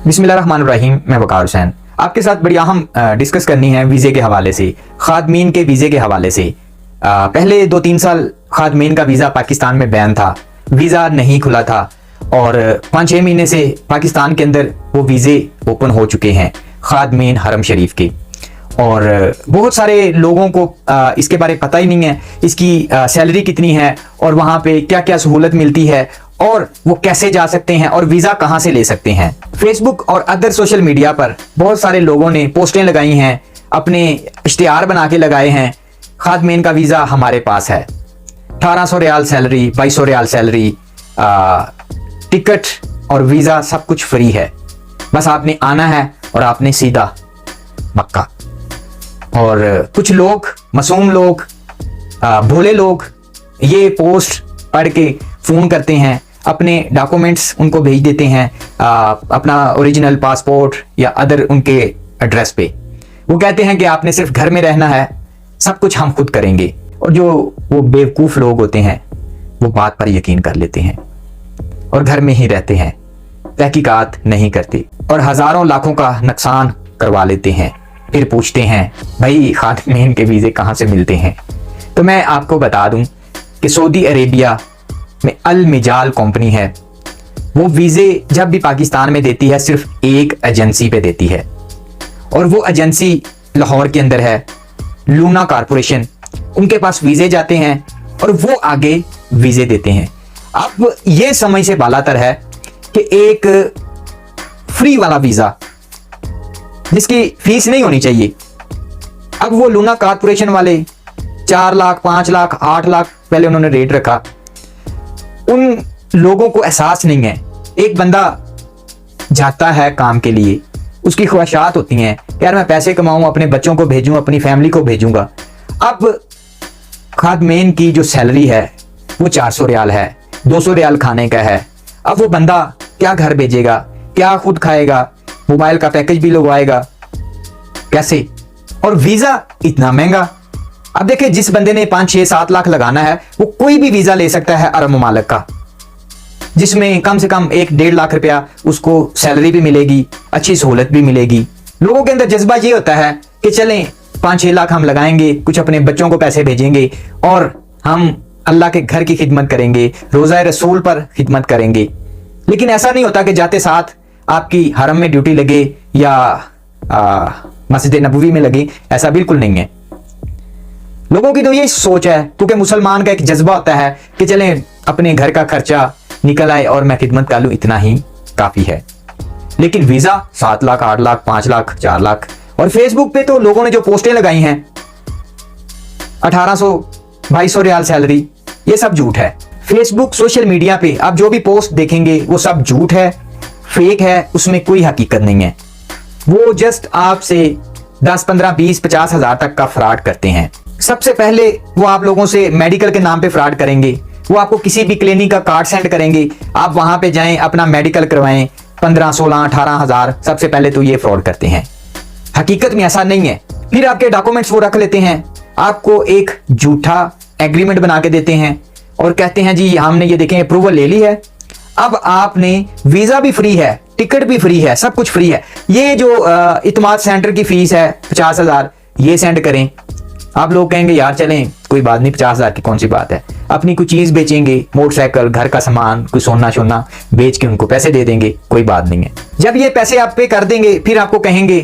बिस्मिल्लाहिर्रहमानिर्रहीम। मैं वकार हुसैन आपके साथ बड़ी अहम डिस्कस करनी है वीज़े के हवाले से, खादमीन के वीज़े के हवाले से। पहले 2-3 साल खादमीन का वीज़ा पाकिस्तान में बैन था, वीज़ा नहीं खुला था और 5-6 महीने से पाकिस्तान के अंदर वो वीज़े ओपन हो चुके हैं खादमीन हरम शरीफ के। और बहुत सारे लोगों को इसके बारे में पता ही नहीं है, इसकी सैलरी कितनी है और वहाँ पे क्या क्या सहूलत मिलती है और वो कैसे जा सकते हैं और वीज़ा कहाँ से ले सकते हैं। फेसबुक और अदर सोशल मीडिया पर बहुत सारे लोगों ने पोस्टें लगाई हैं, अपने इश्तिहार बना के लगाए हैं, खादमीन का वीज़ा हमारे पास है, 1800 रियाल सैलरी, 2200 रियाल सैलरी, टिकट और वीज़ा सब कुछ फ्री है, बस आपने आना है और आपने सीधा मक्का। और कुछ लोग, मासूम लोग, भोले लोग ये पोस्ट पढ़ के फ़ोन करते हैं, अपने डॉक्यूमेंट्स उनको भेज देते हैं, अपना ओरिजिनल पासपोर्ट या अदर उनके एड्रेस पे। वो कहते हैं कि आपने सिर्फ घर में रहना है, सब कुछ हम खुद करेंगे। और जो वो बेवकूफ़ लोग होते हैं वो बात पर यकीन कर लेते हैं और घर में ही रहते हैं, तहकीकात नहीं करते और हज़ारों लाखों का नुकसान करवा लेते हैं। फिर पूछते हैं भाई खादमीन के वीज़े कहाँ से मिलते हैं। तो मैं आपको बता दूं कि सऊदी अरेबिया में अल मिजाल कंपनी है, वो वीज़े जब भी पाकिस्तान में देती है सिर्फ एक एजेंसी पे देती है और वो एजेंसी लाहौर के अंदर है, लूना कॉरपोरेशन। उनके पास वीज़े जाते हैं और वो आगे वीज़े देते हैं। अब ये समझ से बालातर है कि एक फ्री वाला वीज़ा जिसकी फीस नहीं होनी चाहिए, अब वो लूना कॉरपोरेशन वाले 4 लाख, 5 लाख, 8 लाख पहले उन्होंने रेट रखा। उन लोगों को एहसास नहीं है, एक बंदा जाता है काम के लिए, उसकी ख्वाहिशात होती हैं यार मैं पैसे कमाऊं, अपने बच्चों को भेजूं, अपनी फैमिली को भेजूंगा। अब खादमीन की जो सैलरी है वो 400 रियाल है, 200 रियाल खाने का है। अब वो बंदा क्या घर भेजेगा, क्या खुद खाएगा, मोबाइल का पैकेज भी लगवाएगा, कैसे? और वीज़ा इतना महंगा। अब देखिए, जिस बंदे ने 5-6-7 लाख लगाना है वो कोई भी वीज़ा ले सकता है अरब ममालिक का, जिसमें कम से कम 1-1.5 लाख रुपया उसको सैलरी भी मिलेगी, अच्छी सहूलत भी मिलेगी। लोगों के अंदर जज्बा ये होता है कि चलें 5-6 लाख हम लगाएंगे, कुछ अपने बच्चों को पैसे भेजेंगे और हम अल्लाह के घर की खिदमत करेंगे, रोज़ा रसूल पर खिदमत करेंगे। लेकिन ऐसा नहीं होता कि जाते साथ आपकी हरम में ड्यूटी लगे या मस्जिद नबवी में लगे, ऐसा बिल्कुल नहीं है। लोगों की तो ये सोच है, क्योंकि मुसलमान का एक जज्बा होता है कि चलें अपने घर का खर्चा निकल आए और मैं खिदमत कर लूं, इतना ही काफ़ी है। लेकिन वीज़ा 7 लाख, 8 लाख, 5 लाख, 4 लाख। और फेसबुक पे तो लोगों ने जो पोस्टें लगाई हैं 1800, 2200 रियाल सैलरी, ये सब झूठ है। फेसबुक, सोशल मीडिया पे आप जो भी पोस्ट देखेंगे वो सब झूठ है, फेक है, उसमें कोई हकीकत नहीं है। वो जस्ट आपसे 10, 15, 20, 50 हज़ार तक का फ्रॉड करते हैं। सबसे पहले वो आप लोगों से मेडिकल के नाम पे फ्रॉड करेंगे, वो आपको किसी भी क्लिनिक का कार्ड सेंड करेंगे, आप वहां पे जाएं, अपना मेडिकल करवाएं, 15, 16, 18 हज़ार। सबसे पहले तो ये फ्रॉड करते हैं, हकीकत में ऐसा नहीं है। फिर आपके डॉक्यूमेंट्स वो रख लेते हैं, आपको एक झूठा एग्रीमेंट बना के देते हैं और कहते हैं जी हमने ये देखें अप्रूवल ले ली है, अब आपने वीज़ा भी फ्री है, टिकट भी फ्री है, सब कुछ फ्री है। ये जो इतमाद सेंटर की फीस है 50 हज़ार, ये सेंड करें। आप लोग कहेंगे यार चलें कोई बात नहीं, 50 हज़ार की कौन सी बात है, अपनी कोई चीज़ बेचेंगे, मोटरसाइकिल, घर का सामान, कोई सोना शोना बेच के उनको पैसे दे देंगे, कोई बात नहीं है। जब ये पैसे आप पे कर देंगे फिर आपको कहेंगे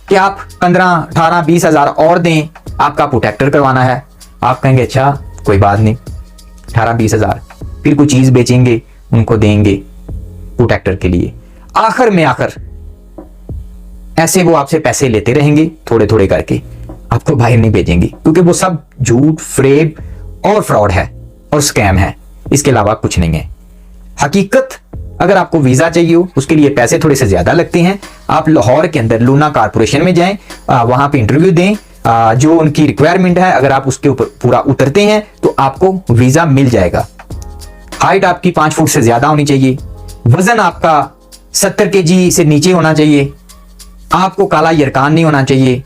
कि आप 15, 18, 20 हज़ार और दें, आपका प्रोटेक्टर करवाना है। आप कहेंगे अच्छा कोई बात नहीं, 18-20 हज़ार। फिर कोई चीज़ बेचेंगे, उनको देंगे प्रोटेक्टर के लिए। आखिर में ऐसे वो आपसे पैसे लेते रहेंगे थोड़े थोड़े करके, आपको बाहर नहीं भेजेंगे, क्योंकि वो सब झूठ, फ्रेब और फ्रॉड है और स्कैम है, इसके अलावा कुछ नहीं है। हकीकत, अगर आपको वीज़ा चाहिए हो उसके लिए पैसे थोड़े से ज़्यादा लगते हैं। आप लाहौर के अंदर लूना कॉरपोरेशन में जाएं, वहाँ पे इंटरव्यू दें, जो उनकी रिक्वायरमेंट है अगर आप उसके ऊपर पूरा उतरते हैं तो आपको वीज़ा मिल जाएगा। हाइट आपकी 5 फुट से ज़्यादा होनी चाहिए, वज़न आपका 70 kg से नीचे होना चाहिए, आपको काला यरकान नहीं होना चाहिए,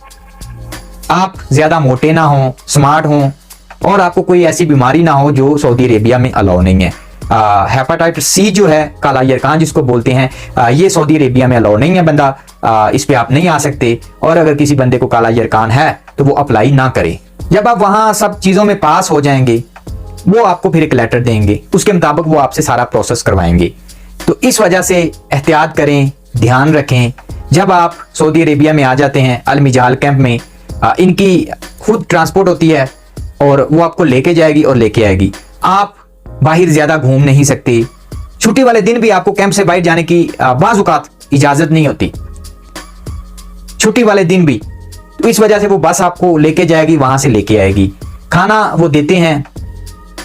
आप ज़्यादा मोटे ना हों, स्मार्ट हों और आपको कोई ऐसी बीमारी ना हो जो सऊदी अरेबिया में अलाउ नहीं है। हेपेटाइटिस सी जो है, काला यरकान जिसको बोलते हैं, ये सऊदी अरेबिया में अलाउ नहीं है, बंदा इस पे आप नहीं आ सकते। और अगर किसी बंदे को काला यरकान है तो वो अप्लाई ना करे। जब आप वहां सब चीजों में पास हो जाएंगे, वो आपको फिर एक लेटर देंगे, उसके मुताबिक वो आपसे सारा प्रोसेस करवाएंगे। तो इस वजह से एहतियात करें, ध्यान रखें। जब आप सऊदी अरेबिया में आ जाते हैं, अल मिजाल कैंप में इनकी खुद ट्रांसपोर्ट होती है और वो आपको लेके जाएगी और लेके आएगी। आप बाहर ज्यादा घूम नहीं सकते। छुट्टी वाले दिन भी आपको कैंप से बाहर जाने की बाज़ औक़ात इजाजत नहीं होती, छुट्टी वाले दिन भी। तो इस वजह से वो बस आपको लेके जाएगी, वहां से लेके आएगी। खाना वो देते हैं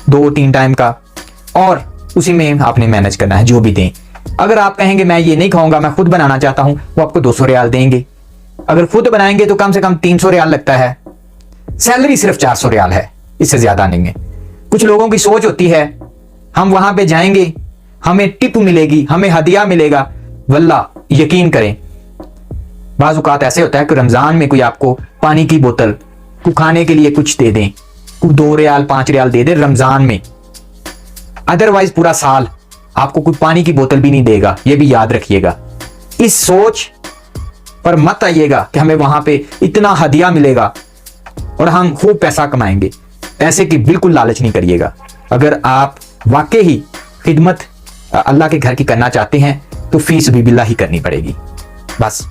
2-3 टाइम का, और उसी में आपने मैनेज करना है जो भी दें। अगर आप कहेंगे मैं ये नहीं खाऊंगा, मैं खुद बनाना चाहता हूं, वो आपको 200 रियाल देंगे। अगर खुद बनाएंगे तो कम से कम 300 रियाल लगता है। सैलरी सिर्फ 400 रियाल है, इससे ज्यादा नहीं है। कुछ लोगों की सोच होती है हम वहां पे जाएंगे, हमें टिप मिलेगी, हमें हदिया मिलेगा। वल्लाह यकीन करें, बाज़ औक़ात ऐसे होता है कि रमजान में कोई आपको पानी की बोतल, को खाने के लिए कुछ दे दें, 2 रियाल 5 रियाल दे दें रमजान में। अदरवाइज पूरा साल आपको कोई पानी की बोतल भी नहीं देगा, ये भी याद रखिएगा। इस सोच पर मत आइएगा कि हमें वहां पे इतना हदिया मिलेगा और हम खूब पैसा कमाएंगे। पैसे की बिल्कुल लालच नहीं करिएगा। अगर आप वाकई ही खिदमत अल्लाह के घर की करना चाहते हैं तो फीस भी बिल्लाह ही करनी पड़ेगी। बस।